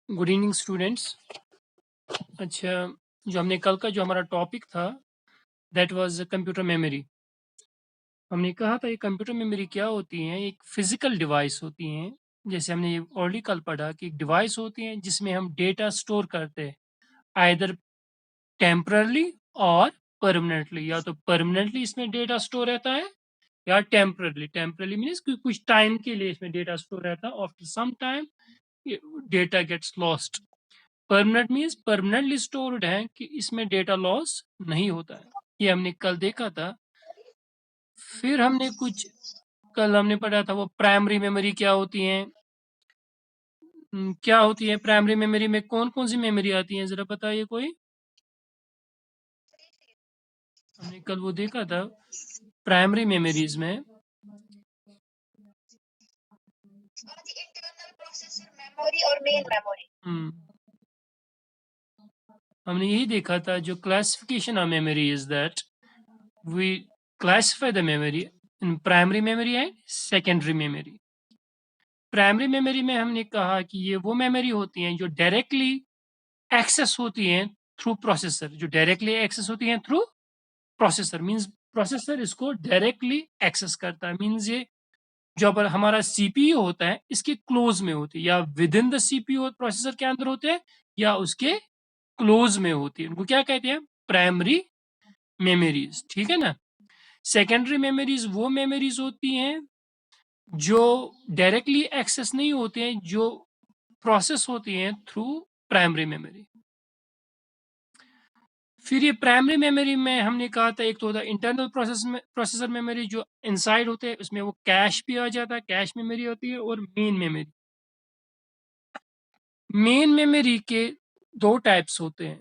Good evening students. अच्छा, जो हमने कल का जो हमारा टॉपिक था दैट वाज कंप्यूटर मेमोरी। हमने कहा था ये कंप्यूटर मेमोरी क्या होती हैं, एक फिजिकल डिवाइस होती हैं। जैसे हमने ये ऑलरेडी कल पढ़ा कि एक डिवाइस होती हैं जिसमें हम डेटा स्टोर करते हैं, आइदर टेम्परली और परमानेंटली। या तो परमानेंटली इसमें डेटा स्टोर रहता है या टेम्परली। टेम्परली मीन्स कि कुछ टाइम के लिए इसमें डेटा स्टोर रहता है, after some time data gets lost. Permanent means permanently stored है कि इसमें डेटा लॉस नहीं होता है। ये हमने कल देखा था। फिर हमने कुछ कल हमने पढ़ा था वो प्राइमरी मेमोरी क्या होती है। क्या होती है प्राइमरी मेमोरी में, कौन कौन सी मेमोरी आती है, जरा बताइए कोई। हमने कल वो देखा था प्राइमरी मेमोरीज में इंटरनल प्रोसेसर मेमोरी और मेन मेमोरी। हमने यही देखा था जो classification of memory is that we classify the memory in primary memory and secondary memory. Primary memory में हमने कहा कि ये वो मेमोरी होती हैं जो डायरेक्टली एक्सेस होती हैं थ्रू प्रोसेसर। जो डायरेक्टली एक्सेस होती हैं थ्रू प्रोसेसर मींस प्रोसेसर इसको डायरेक्टली एक्सेस करता है। मींस ये जो पर हमारा सीपीयू होता है इसके क्लोज में होती है, या with in the CPU processor के अंदर होते हैं, या उसके क्लोज में होती है। उनको क्या कहते हैं, प्राइमरी मेमोरीज। ठीक है ना। सेकेंडरी मेमोरीज वो मेमोरीज होती हैं जो डायरेक्टली एक्सेस नहीं होते हैं, जो प्रोसेस होती हैं थ्रू प्राइमरी मेमोरी। फिर ये प्राइमरी मेमोरी में हमने कहा था एक तो होता है इंटरनल प्रोसेसर मेमोरी जो इनसाइड होते हैं, उसमें वो कैश भी आ जाता है, कैश मेमोरी होती है। और मेन मेमोरी, मेन मेमोरी के दो टाइप्स होते हैं,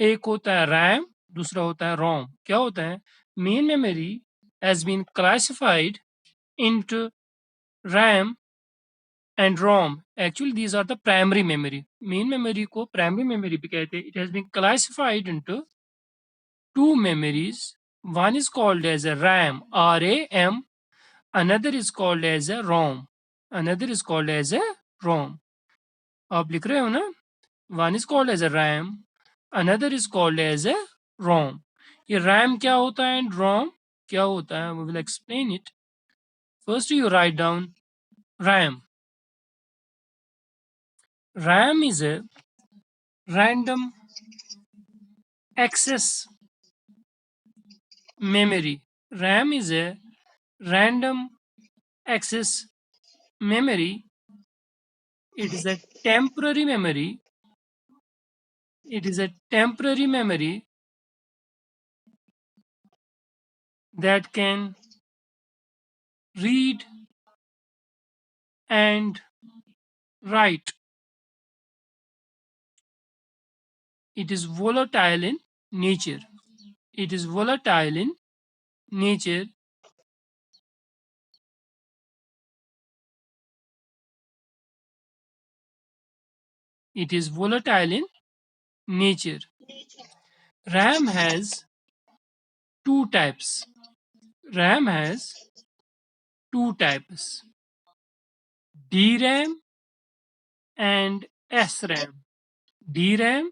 एक होता है रैम, दूसरा होता है रोम। क्या होता है, main memory has been classified into RAM and ROM. Actually, these are the primary memory. Main memory को primary memory भी कहते हैं. It has been classified into two memories. One is called as a RAM, RAM. Another is called as a ROM. Another is called as a ROM. आप लिख रहे हो ना? One is called as a RAM. Another is called as a ROM. ये RAM क्या होता है and ROM क्या होता है? We will explain it. First, you write down RAM. RAM is a random access memory. RAM is a random access memory. It is a temporary memory. It is a temporary memory that can read and write. It is volatile in nature. It is volatile in nature. It is volatile in nature. RAM has two types. RAM has two types, DRAM and SRAM. DRAM,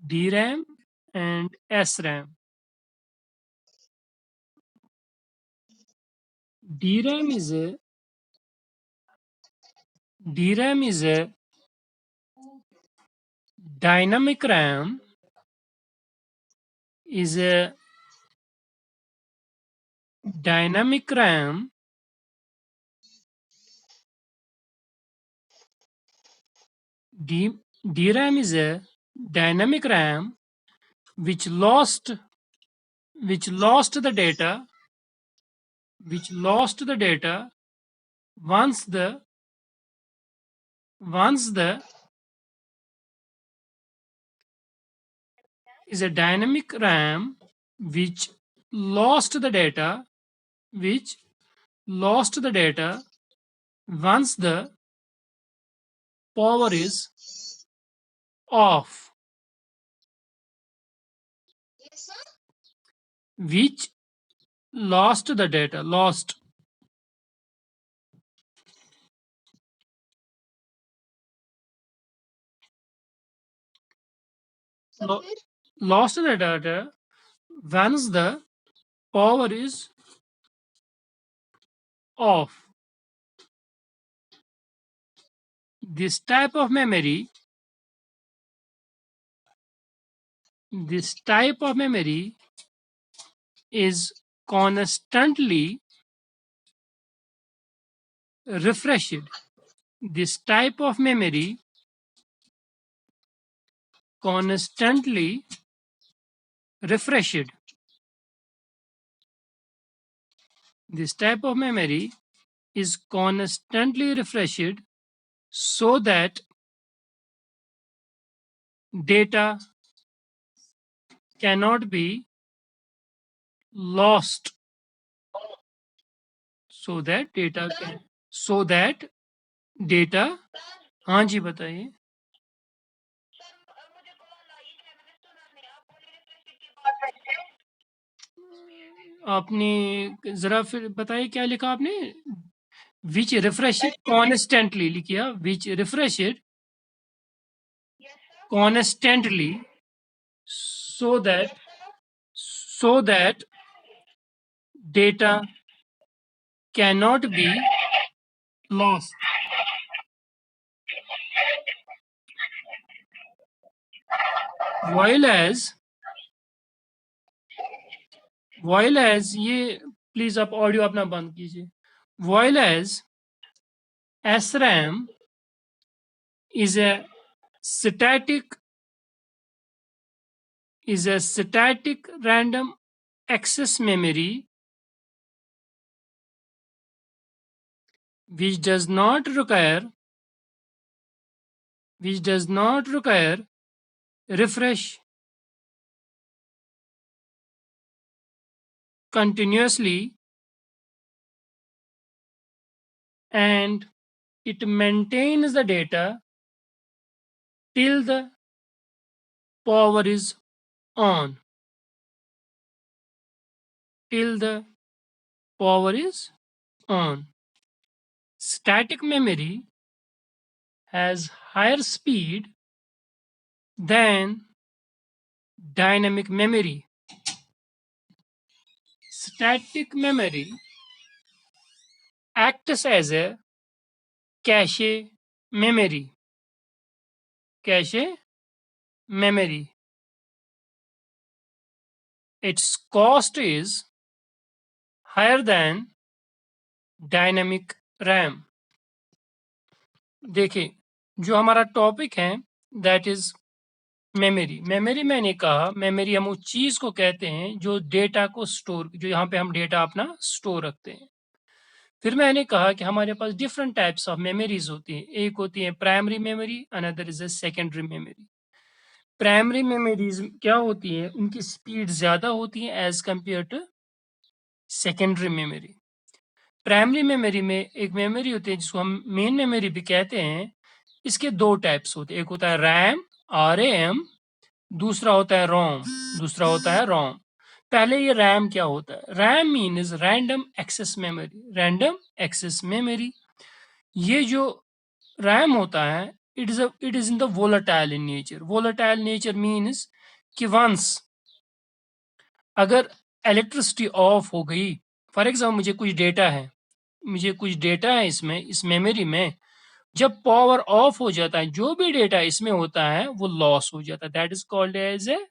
DRAM and SRAM. DRAM is a DRAM is a dynamic RAM is a dynamic RAM DRAM is a dynamic RAM which lost the data once the is a dynamic RAM which lost the data once the power is off, which lost the data Lo- lost the data once the power is off. This type of memory is constantly refreshed. This type of memory constantly refreshed. This type of memory is constantly refreshed so that data cannot be lost. So that data हाँ जी बताइए आपने जरा फिर बताइए क्या लिखा आपने विच रिफ्रेशेड constantly लिखिए विच रिफ्रेशेड constantly so that data cannot be lost. While as ये प्लीज आप ऑडियो अपना बंद कीजिए while as SRAM is a static random access memory which does not require refresh continuously, and it maintains the data till the power is on. Static memory has higher speed than dynamic memory. Static memory acts as a cache memory. Its cost is higher than dynamic RAM. देखिए जो हमारा topic है that is memory मैंने कहा memory हम उस चीज को कहते हैं जो डेटा को स्टोर जो यहाँ पे हम डेटा अपना स्टोर रखते हैं फिर मैंने कहा कि हमारे पास डिफरेंट टाइप्स ऑफ मेमोरीज होती हैं एक होती है primary memory another is a secondary memory primary memories क्या होती है उनकी स्पीड ज्यादा होती है as compare to secondary memory primary memory में एक मेमोरी होती है जिसको हम मेन मेमोरी भी कहते हैं इसके दो टाइप्स होते हैं एक होता है रैम RAM दूसरा होता है रोम पहले ये रैम क्या होता है RAM means random access memory ये जो रैम होता है it is in the volatile nature means कि वंस अगर इलेक्ट्रिसिटी ऑफ हो गई फॉर एग्जाम्पल मुझे कुछ डेटा है इसमें इस मेमोरी में जब पावर ऑफ हो जाता है जो भी डेटा इसमें होता है वो लॉस हो जाता है that is called as a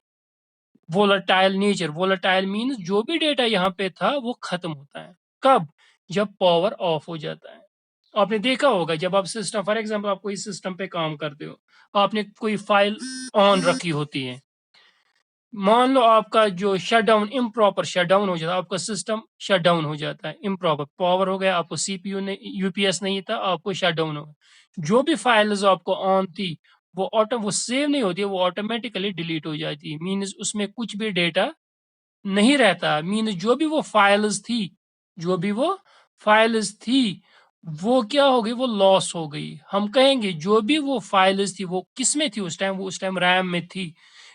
volatile means जो भी डेटा यहाँ पे था वो खत्म होता है कब जब पावर ऑफ हो जाता है आपने देखा होगा जब आप सिस्टम फॉर एग्जांपल आप कोई सिस्टम पे काम करते हो आपने कोई फाइल ऑन रखी होती है मान लो आपका जो शटडाउन इम्प्रॉपर शटडाउन हो जाता है आपका सिस्टम शटडाउन हो जाता है इम्प्रॉपर पावर हो गया आपको CPU ने UPS नहीं था आपको शटडाउन हो गया जो भी फाइल्स आपको ऑन थी वो सेव नहीं होती वो ऑटोमेटिकली डिलीट हो जाती है मीन्स उसमें कुछ भी डेटा नहीं रहता मीन्स जो भी वो फाइल्स थी वो क्या हो गई वो लॉस हो गई हम कहेंगे जो भी वो फाइल्स थी वो किस में थी उस टाइम रैम में थी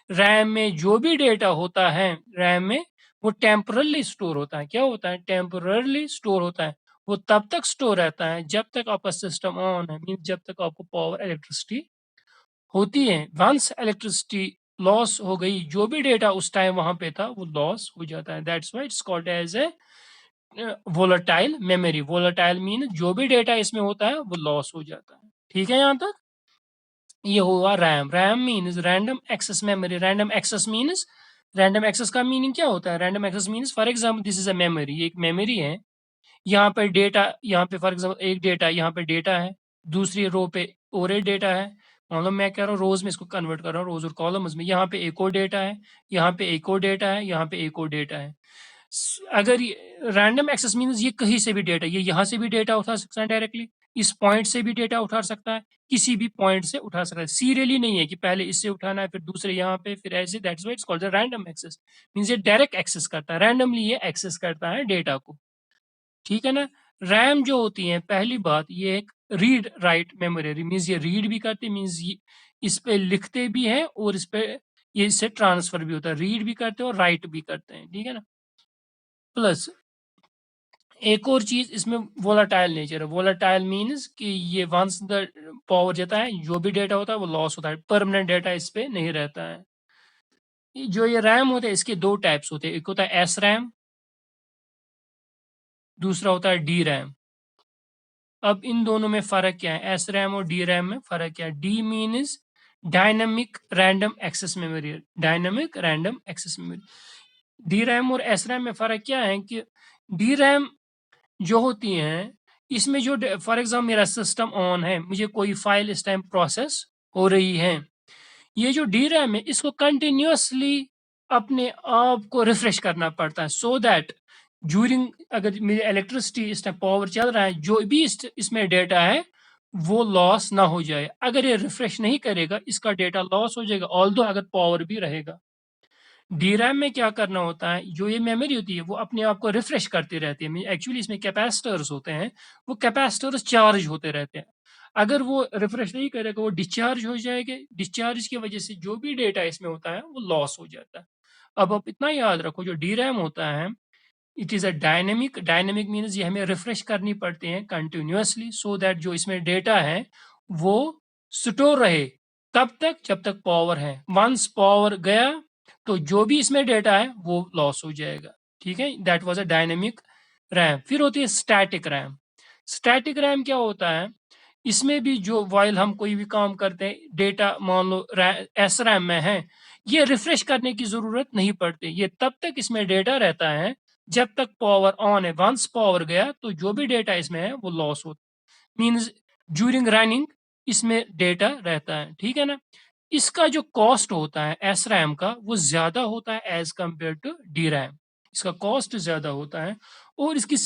रैम में जो भी डेटा होता है रैम में वो टेम्परली स्टोर होता है क्या होता है टेम्परली स्टोर होता है वो तब तक स्टोर रहता है जब तक आपका सिस्टम ऑन है मीन जब तक आपको पावर इलेक्ट्रिसिटी होती है वंस इलेक्ट्रिसिटी लॉस हो गई, जो भी डेटा उस टाइम वहां पे था वो लॉस हो जाता है। That's why it's called as a volatile memory. Volatile mean जो भी डेटा इसमें होता है वो लॉस हो जाता है। ठीक है यहाँ तक? ये हुआ RAM. RAM means random access memory. Random access means, random access का मीनिंग क्या होता है? Random access means for example this is a memory, ये एक मेमोरी है, यहाँ पे डेटा, यहाँ पे फॉर एग्जाम्पल एक डेटा, यहाँ पे डेटा है, दूसरी रो पे और एक डेटा है, मतलब मैं कह रहा हूँ रोज में इसको कन्वर्ट कर रहा हूँ, रोज और कॉलम्स में, यहाँ पे एक और डेटा है, यहाँ पे एक और डेटा है, यहाँ पे एक और डेटा है। अगर रैंडम एक्सेस मीन्स ये कहीं से भी डेटा, ये यहाँ से भी डेटा उठा सकता है डायरेक्टली, इस पॉइंट से भी डेटा उठा सकता है, किसी भी पॉइंट से उठा सकता है, सीरियली नहीं है कि पहले इससे उठाना है फिर दूसरे यहाँ पे फिर ऐसे। That's why it's called random access. Means ये डायरेक्ट एक्सेस करता है, रैंडमली ये एक्सेस करता है डेटा को। ठीक है ना? रैम जो होती है, पहली बात ये एक रीड राइट मेमोरी, मीन्स ये रीड भी करते, मीन्स इस पे लिखते भी हैं और इस पे ये इससे ट्रांसफर भी होता है, रीड भी करते हैं और राइट भी करते हैं। ठीक है ना? प्लस एक और चीज इसमें वोलाटाइल नेचर है। वोलाटाइल मीन्स कि ये वंस द पावर जाता है, जो भी डेटा होता है वो लॉस होता है, परमानेंट डेटा इस पे नहीं रहता है। जो ये रैम होते हैं इसके दो टाइप्स होते हैं, एक होता है एस रैम, दूसरा होता है डी रैम। अब इन दोनों में फर्क क्या है? एस रैम और डी रैम में फर्क क्या है? D means dynamic random access memory, dynamic random access memory. D RAM और एस रैम में फर्क क्या है कि डी रैम जो होती हैं इसमें जो फॉर एग्जाम्पल मेरा सिस्टम ऑन है, मुझे कोई फाइल इस टाइम प्रोसेस हो रही है, ये जो डी रैम है इसको कंटिन्यूअसली अपने आप को रिफ्रेश करना पड़ता है, सो दैट ड्यूरिंग, अगर मेरी इलेक्ट्रिसिटी इस टाइम पावर चल रहा है, जो भी इसमें डेटा है वो लॉस ना हो जाए। अगर ये रिफ्रेश नहीं करेगा इसका डेटा लॉस हो जाएगा, ऑल्दो अगर पावर भी रहेगा। डीरैम में क्या करना होता है, जो ये मेमोरी होती है वो अपने आप को रिफ्रेश करती रहती है। एक्चुअली इसमें कैपेसिटर्स होते हैं, वो कैपेसिटर्स चार्ज होते रहते हैं, अगर वो रिफ्रेश नहीं करेगा वो डिस्चार्ज हो जाएंगे, डिस्चार्ज की वजह से जो भी डेटा इसमें होता है वो लॉस हो जाता है। अब आप इतना याद रखो, जो डीरैम होता है it is a dynamic, dynamic means ये हमें रिफ्रेश करनी पड़ती है कंटिन्यूअसली, सो दैट जो इसमें डेटा है वो स्टोर रहे तब तक जब तक पावर है। वंस पावर गया तो जो भी इसमें डेटा है वो लॉस हो जाएगा। ठीक है, that was a dynamic RAM. फिर होती है स्टैटिक रैम। स्टैटिक रैम क्या होता है? इसमें भी जो वाइल हम कोई भी काम करते हैं, डेटा मान लो एस रैम में है, ये रिफ्रेश करने की जरूरत नहीं पड़ती, ये तब तक इसमें डेटा रहता है जब तक पावर ऑन है। वंस पावर गया तो जो भी डेटा इसमें है वो लॉस होता है, मीन्स ड्यूरिंग रनिंग इसमें डेटा रहता है। ठीक है ना? इसका जो कॉस्ट होता है एस रैम का वो ज्यादा होता है as compare to D RAM, इसका कॉस्ट ज्यादा होता है और इसकी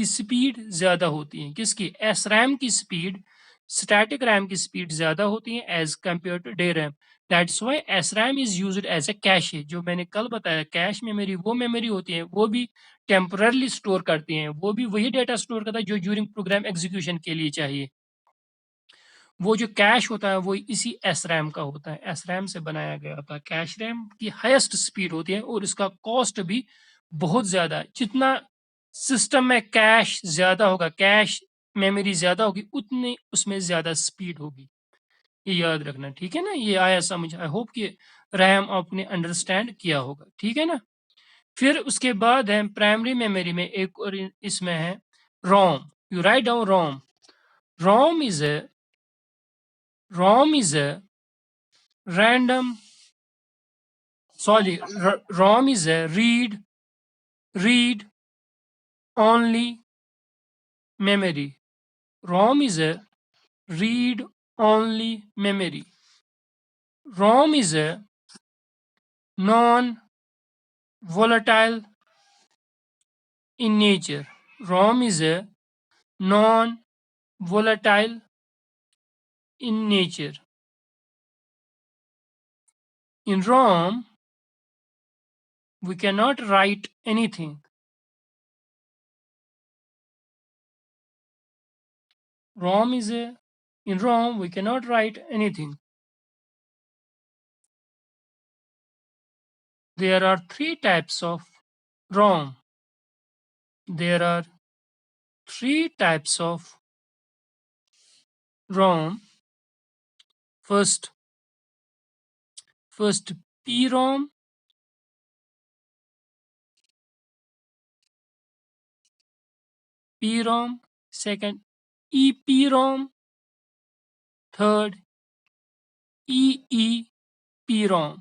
स्पीड ज्यादा होती है। किसकी? एस रैम की स्पीड, स्टैटिक रैम की स्पीड ज्यादा होती है as compare to D RAM. That's why S RAM is used as a cache. जो मैंने कल बताया, कैश मेमोरी वो मेमोरी होती है, वो भी टेम्पररली स्टोर करती हैं, वो भी वही डेटा स्टोर करता है जो ड्यूरिंग प्रोग्राम एग्जीक्यूशन के लिए चाहिए। वो जो कैश होता है वो इसी एस रैम का होता है, एस रैम से बनाया गया था। कैश रैम की हाईएस्ट स्पीड होती है और इसका कॉस्ट भी बहुत ज्यादा है। जितना सिस्टम में कैश ज्यादा होगा, कैश मेमोरी ज्यादा होगी, उतनी उसमें ज्यादा स्पीड होगी। ये याद रखना। ठीक है ना? ये आया समझ? आई होप कि रैम आपने अंडरस्टैंड किया होगा। ठीक है ना? फिर उसके बाद है प्राइमरी मेमोरी में एक और इसमें है ROM. You write down ROM. ROM is a ROM is a random, sorry, ROM is a read only memory. ROM is a read only memory. ROM is a non volatile in nature. ROM is a non volatile in nature. In ROM, we cannot write anything. In ROM, we cannot write anything. There are three types of ROM. There are three types of ROM. First First PROM, second EPROM, third EEPROM.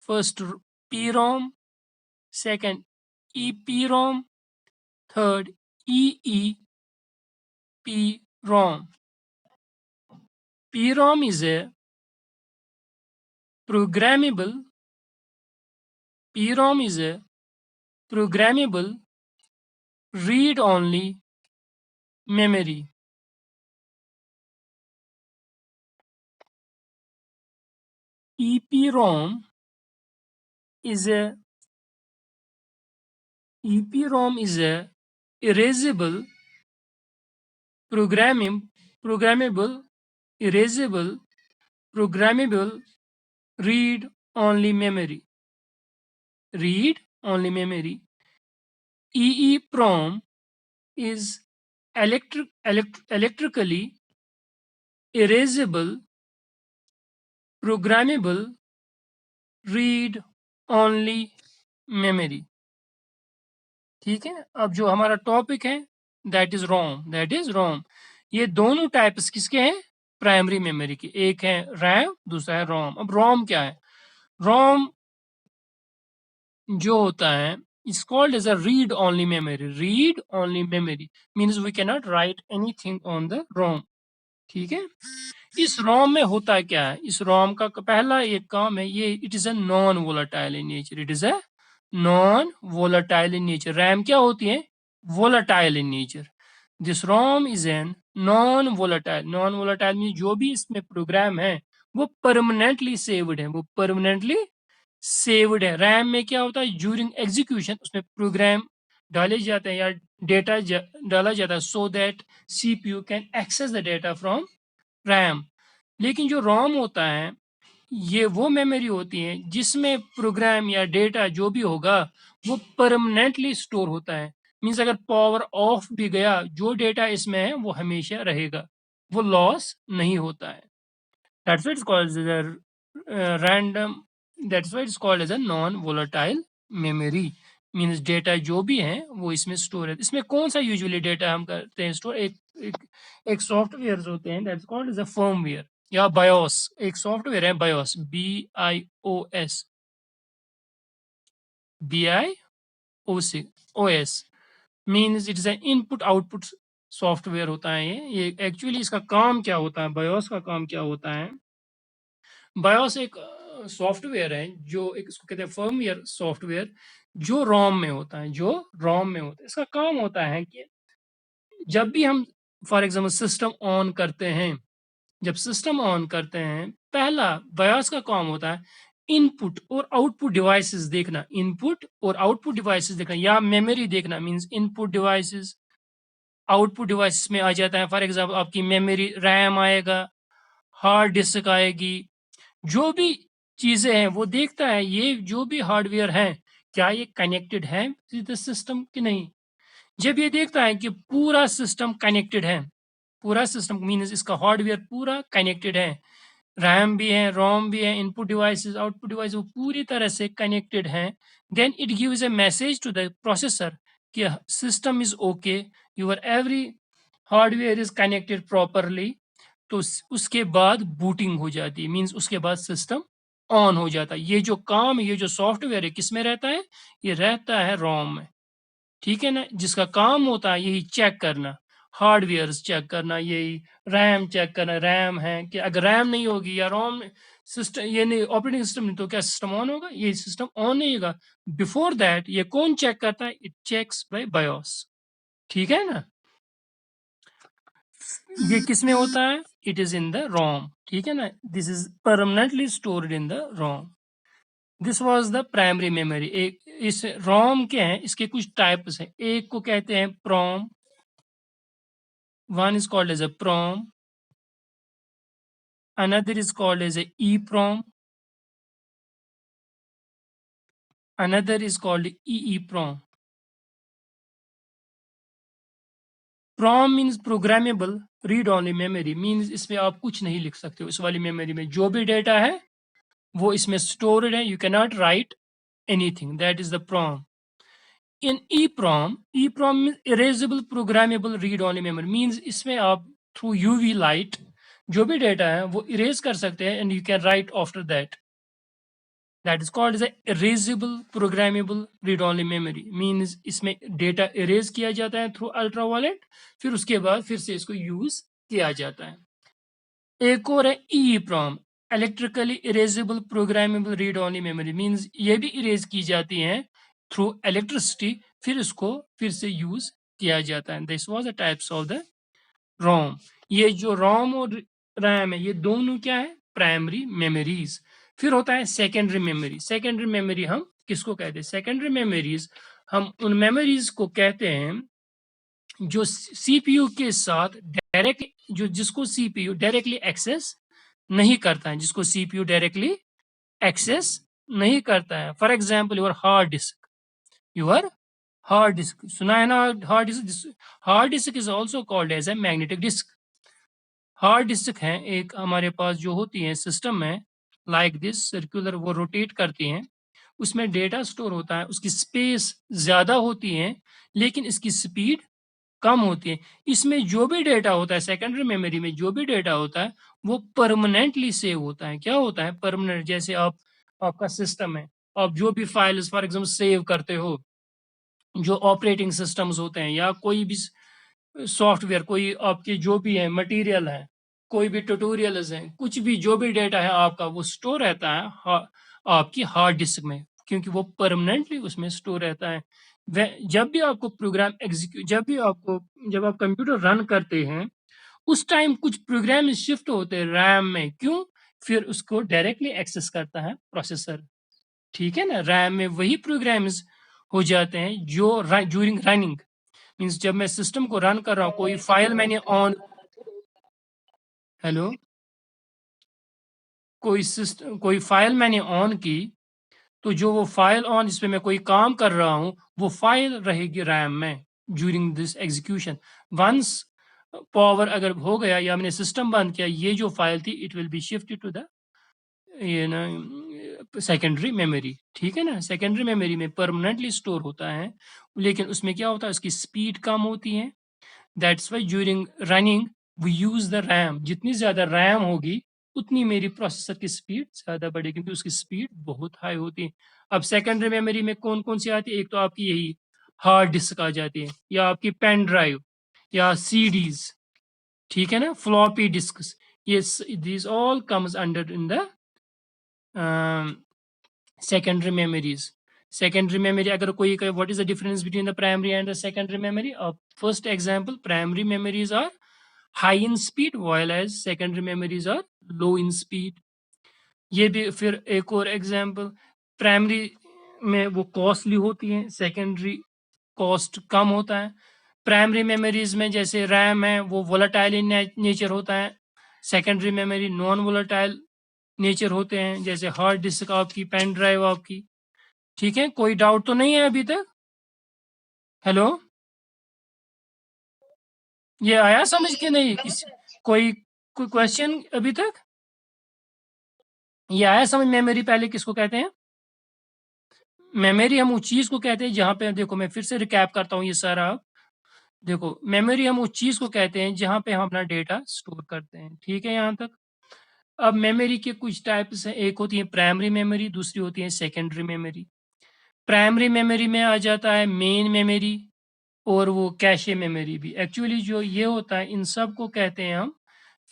First PROM, second EPROM, third EEPROM. PROM is a programmable read-only memory. EPROM is a erasable programmable read-only memory. EEPROM is electrically erasable programmable read-only memory. ठीक है, अब जो हमारा topic है that is रोम. ये दोनों types किसके हैं? प्राइमरी मेमोरी के. एक है रैम, दूसरा है रोम. अब रोम क्या है? रोम जो होता है is called as a read only memory means we cannot write anything on the ROM. ठीक है, इस रोम में होता क्या है? इस रोम का पहला एक काम है, ये it is a non volatile in nature. RAM क्या होती है? Volatile in nature. This ROM is an non volatile mean जो भी इसमें प्रोग्राम है वो परमानेंटली सेव्ड है. रैम में क्या होता है? ड्यूरिंग एग्जीक्यूशन उसमें प्रोग्राम डाले जाते हैं या डेटा डाला जाता है so that CPU can access the data from RAM. लेकिन जो रोम होता है ये वो मेमोरी होती है जिसमें प्रोग्राम या डेटा जो भी होगा वो परमानेंटली स्टोर होता है. मीन्स अगर पावर ऑफ भी गया, जो डेटा इसमें है वो हमेशा रहेगा, वो लॉस नहीं होता है. That's why it's called as a random, that's why it's called as a non volatile memory. Means data जो भी है वो इसमें स्टोर है. इसमें कौन सा यूजुअली डेटा हम करते हैं स्टोर? एक सॉफ्टवेयर होते हैं that's called as a firmware या बायोस. एक सॉफ्टवेयर है BIOS, BIOS means it is an input output software होता है. ये एक्चुअली इसका काम क्या होता है? बायोस का काम क्या होता है? बायोस एक सॉफ्टवेयर है जो एक, इसको कहते हैं फर्मवेयर सॉफ्टवेयर, जो रोम में होता है. इसका काम होता है कि जब भी हम फॉर एग्जाम्पल सिस्टम ऑन करते हैं, पहला बायोस का काम होता है इनपुट और आउटपुट डिवाइसेस देखना, या मेमोरी देखना. Means input devices, output devices में आ जाता है. फॉर एग्जांपल आपकी मेमोरी रैम आएगा, हार्ड डिस्क आएगी, जो भी चीजें हैं वो देखता है ये जो भी हार्डवेयर है क्या ये कनेक्टेड है सिस्टम कि नहीं. जब ये देखता है कि पूरा सिस्टम कनेक्टेड है, पूरा सिस्टम मीन्स इसका हार्डवेयर पूरा कनेक्टेड है, रैम भी है, रोम भी है, इनपुट डिवाइसेस, आउटपुट डिवाइस वो पूरी तरह से कनेक्टेड हैं, then it gives a message to the processor कि system is okay, your every hardware is connected properly. तो उसके बाद बूटिंग हो जाती है. मीन्स उसके बाद सिस्टम ऑन हो जाता है. ये जो काम है, ये जो सॉफ्टवेयर है किस में रहता है? ये रहता है रोम में. ठीक है ना, जिसका काम होता है यही चेक करना, हार्डवेयर चेक करना, यही रैम चेक करना, रैम है कि अगर रैम नहीं होगी या रोम सिस्टम, ये नहीं ऑपरेटिंग सिस्टम नहीं, तो क्या सिस्टम ऑन होगा? ये सिस्टम ऑन नहीं होगा. बिफोर दैट ये कौन चेक करता है? It checks by BIOS. ठीक है ना, ये किस में होता है? It is in the ROM. ठीक है ना, this is permanently stored in the ROM. This was the primary memory. एक इस रोम के हैं, इसके कुछ टाइप्स हैं. एक को कहते हैं प्रोम, one is called as a prom, another is called as a EPROM, another is called EEPROM. PROM means programmable read only memory, means इसमें आप कुछ नहीं लिख सकते हो. इस वाली मेमोरी में जो भी डेटा है वो इसमें स्टोर्ड है, you can not write anything, that is the PROM. In EEPROM, EEPROM means erasable programmable read only memory, means इसमें आप through UV light जो भी डेटा है वो इरेज कर सकते हैं, and you can write after that. That is called as a erasable programmable read only memory, means इसमें डेटा इरेज किया जाता है through ultraviolet, फिर उसके बाद फिर से इसको यूज किया जाता है. एक और है EEPROM, electrically erasable programmable read only memory, means ये भी इरेज की जाती हैं थ्रू इलेक्ट्रिसिटी, फिर उसको फिर से यूज किया जाता है. This was the types of the ROM. ये जो रोम और रैम है ये दोनों क्या है, प्राइमरी मेमोरीज. फिर होता है सेकेंडरी मेमोरी. सेकेंडरी मेमोरी हम किसको कहते हैं, सेकेंडरी मेमोरीज हम उन मेमोरीज को कहते हैं जो सीपीयू के साथ डायरेक्ट, जो जिसको सीपीयू डायरेक्टली एक्सेस नहीं करता है, जिसको सीपीयू डायरेक्टली एक्सेस नहीं करता है. For example your hard disk, your hard disk सुना है ना, hard disk. Hard disk is also called as a magnetic disk. Hard disk है एक हमारे पास जो होती है सिस्टम में, लाइक दिस सर्कुलर, वो रोटेट करती हैं, उसमें डेटा स्टोर होता है, उसकी स्पेस ज्यादा होती है लेकिन इसकी स्पीड कम होती है. इसमें जो भी डेटा होता है, सेकेंडरी मेमोरी में जो भी डेटा होता है वो परमानेंटली सेव होता है. क्या होता है, परमानेंट. जैसे आपका सिस्टम है, आप जो भी फाइल्स फॉर एग्जांपल सेव करते हो, जो ऑपरेटिंग सिस्टम्स होते हैं या कोई भी सॉफ्टवेयर, कोई आपके जो भी है मटेरियल है, कोई भी ट्यूटोरियल्स हैं, कुछ भी जो भी डेटा है आपका वो स्टोर रहता है आपकी हार्ड डिस्क में, क्योंकि वो परमानेंटली उसमें स्टोर रहता है. जब भी आपको प्रोग्राम एग्जीक्यूट, जब आप कंप्यूटर रन करते हैं उस टाइम कुछ प्रोग्राम शिफ्ट होते हैं रैम में. क्यों, फिर उसको डायरेक्टली एक्सेस करता है प्रोसेसर. ठीक है ना, रैम में वही प्रोग्राम्स हो जाते हैं जो ड्यूरिंग रनिंग, मीन्स जब मैं सिस्टम को रन कर रहा हूँ, कोई फाइल मैंने ऑन, हेलो, कोई फाइल मैंने ऑन की, तो जो वो फाइल ऑन जिसपे मैं कोई काम कर रहा हूँ वो फाइल रहेगी रैम में during this execution. Once power अगर हो गया या मैंने सिस्टम बंद किया, ये जो फाइल थी it will be shifted to the ये ना सेकेंडरी मेमोरी. ठीक है ना, सेकेंडरी मेमोरी में परमानेंटली स्टोर होता है, लेकिन उसमें क्या होता है, उसकी स्पीड कम होती है. That's why during running we use the RAM. जितनी ज्यादा रैम होगी उतनी मेरी प्रोसेसर की स्पीड ज्यादा बढ़ेगी, क्योंकि उसकी स्पीड बहुत हाई होती है. अब सेकेंडरी मेमोरी में कौन कौन सी आती है, एक तो आपकी यही हार्ड डिस्क आ जाती है, या आपकी पेन ड्राइव, या सीडीज. ठीक है ना, फ्लॉपी डिस्क. ये this all comes under in the secondary memories. Secondary memory, अगर कोई कहे what is the difference between the primary and the secondary memory? First example, primary memories are high in speed while as secondary memories are low in speed. ये भी फिर एक और example, primary में वो कॉस्टली होती हैं, सेकेंडरी कॉस्ट कम होता है. प्राइमरी मेमोरीज में जैसे रैम है वो वोलेटाइल इन नेचर होता है, secondary memory non volatile nature होते हैं, जैसे हार्ड डिस्क आपकी, पेन ड्राइव आपकी. ठीक है, कोई डाउट तो नहीं है अभी तक, हेलो, ये आया समझ के नहीं, कोई कोई क्वेश्चन अभी तक, ये आया समझ. मेमोरी पहले किसको कहते हैं, मेमोरी हम उस चीज को कहते हैं जहां पे, देखो मैं फिर से रिकैप करता हूँ ये सारा. देखो मेमोरी हम उस चीज को कहते हैं जहां पे हम अपना डेटा स्टोर करते हैं. ठीक है यहाँ तक. अब मेमोरी के कुछ टाइप्स हैं, एक होती है प्राइमरी मेमोरी, दूसरी होती है सेकेंडरी मेमोरी. प्राइमरी मेमोरी में आ जाता है मेन मेमोरी और वो कैशे मेमोरी भी. एक्चुअली जो ये होता है इन सब को कहते हैं हम,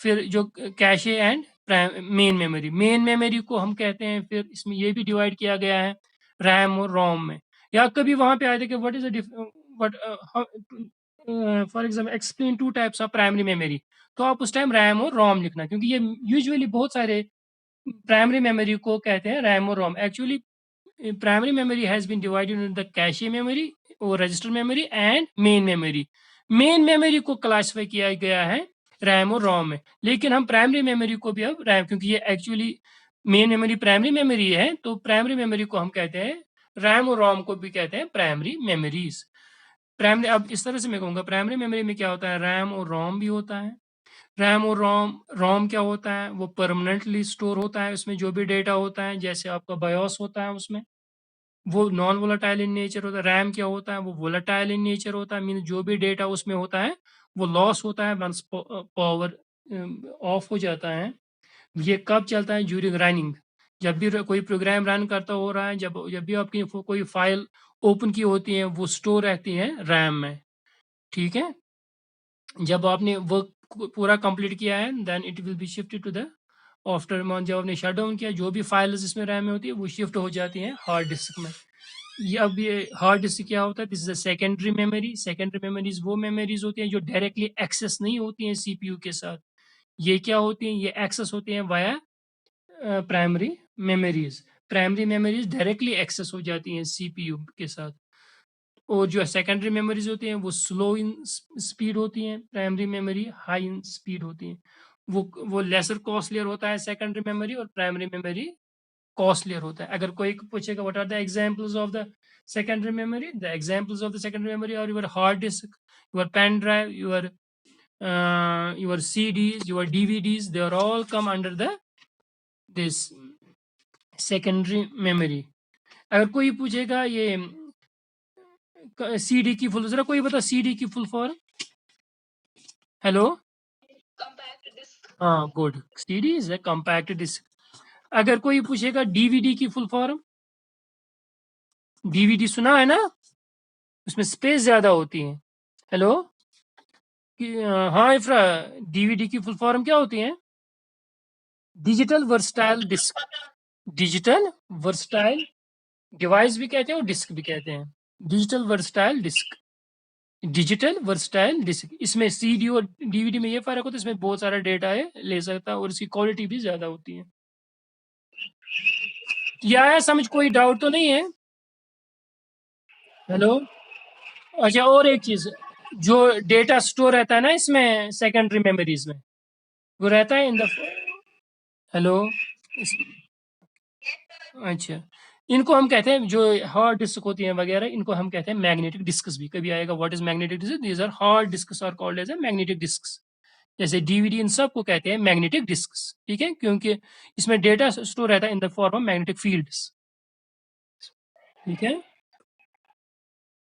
फिर जो cache and main memory, main memory को हम कहते हैं, फिर इसमें ये भी डिवाइड किया गया है रैम और रोम में. या कभी वहां पे आए थे कि what is what for example explain two types of primary memory, तो आप उस टाइम रैम और रोम लिखना, क्योंकि ये यूजुअली बहुत सारे प्राइमरी मेमोरी को कहते हैं रैम और ROM. Actually primary memory has been divided in the cache memory और register memory and main memory. Main memory को क्लासिफाई किया गया है रैम और रोम में, लेकिन हम प्राइमरी मेमोरी को भी अब रैम, क्योंकि ये actually main memory primary memory है, तो प्राइमरी मेमोरी को हम कहते हैं रैम और रोम को भी कहते हैं प्राइमरी मेमोरीज. प्राइमरी, अब इस तरह से मैं कहूँगा प्राइमरी मेमोरी में क्या होता है, रैम और रोम भी होता है, रैम और रोम क्या होता है, वो परमानेंटली स्टोर होता है, उसमें जो भी डेटा होता है, जैसे आपका बायोस होता है उसमें वो नॉन वोलेटाइल इन नेचर होता है। रैम क्या होता है, वो वोलेटाइल इन नेचर होता है, मीन जो भी डेटा उसमें होता है वो लॉस होता है वंस पावर ऑफ हो जाता है। ये कब चलता है, ड्यूरिंग रनिंग, जब भी कोई प्रोग्राम रन करता हो रहा है, जब जब भी आपकी कोई फाइल ओपन की होती है वो स्टोर रहती है रैम में, ठीक है। जब आपने वर्क पूरा कंप्लीट किया है then it will be shifted to the after, जब आपने शट डाउन किया जो भी फाइल्स इसमें रैम में होती है वो शिफ्ट हो जाती हैं हार्ड डिस्क में। ये अब ये हार्ड डिस्क क्या होता है, this is a secondary memory. Secondary memories वो मेमोरीज होती हैं जो डायरेक्टली एक्सेस नहीं होती हैं सीपीयू के साथ। ये क्या होती हैं, ये एक्सेस होती हैं via primary memories. Primary memories directly access हो जाती हैं सीपीयू के साथ, और जो सेकेंडरी मेमोरीज होती हैं वो स्लो इन स्पीड होती हैं, primary memory high in speed होती हैं। वो लेसर कॉस्टलियर होता है सेकेंडरी मेमोरी, और प्राइमरी मेमोरी कॉस्टलियर होता है। अगर कोई पूछेगा what are the examples of the secondary memory, the examples of the secondary memory are your hard disk, your pen drive, your CDs, your DVDs, they are all come under the this secondary memory. अगर कोई पूछेगा ये CD की full, जरा कोई बता CD की full form. Hello, Compact disk. हाँ good, CD is a compact disk. अगर कोई पूछेगा DVD की फुल फॉर्म, DVD सुना है ना, उसमें स्पेस ज्यादा होती है। हेलो, हाँ इफ्रा, DVD की फुल फॉर्म क्या होती है, digital versatile disk. Digital versatile device भी कहते हैं और डिस्क भी कहते हैं। Digital versatile disk, digital versatile disk. इसमें CD और DVD में ये फर्क होता है, इसमें बहुत सारा डेटा है ले सकता है और इसकी क्वालिटी भी ज्यादा होती है। क्या है समझ, कोई डाउट तो नहीं है। हेलो, अच्छा और एक चीज, जो डेटा स्टोर रहता है ना इसमें सेकेंडरी मेमोरीज में, वो रहता है इन द, हेलो, अच्छा, इनको हम कहते हैं जो हार्ड डिस्क होती हैं वगैरह, इनको हम कहते हैं मैग्नेटिक डिस्क्स भी। कभी आएगा what is magnetic disk, these are hard disks are called as magnetic disks. जैसे DVD इन सब को कहते हैं मैग्नेटिक डिस्क्स, ठीक है, क्योंकि इसमें डेटा स्टोर रहता है in the form of magnetic fields, ठीक है।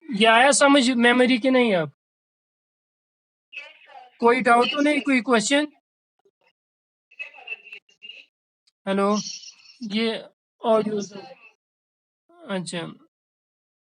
ये आया समझ मेमोरी की नहीं अब, कोई डाउट तो नहीं, कोई क्वेश्चन। हेलो, ये ऑडियो, अच्छा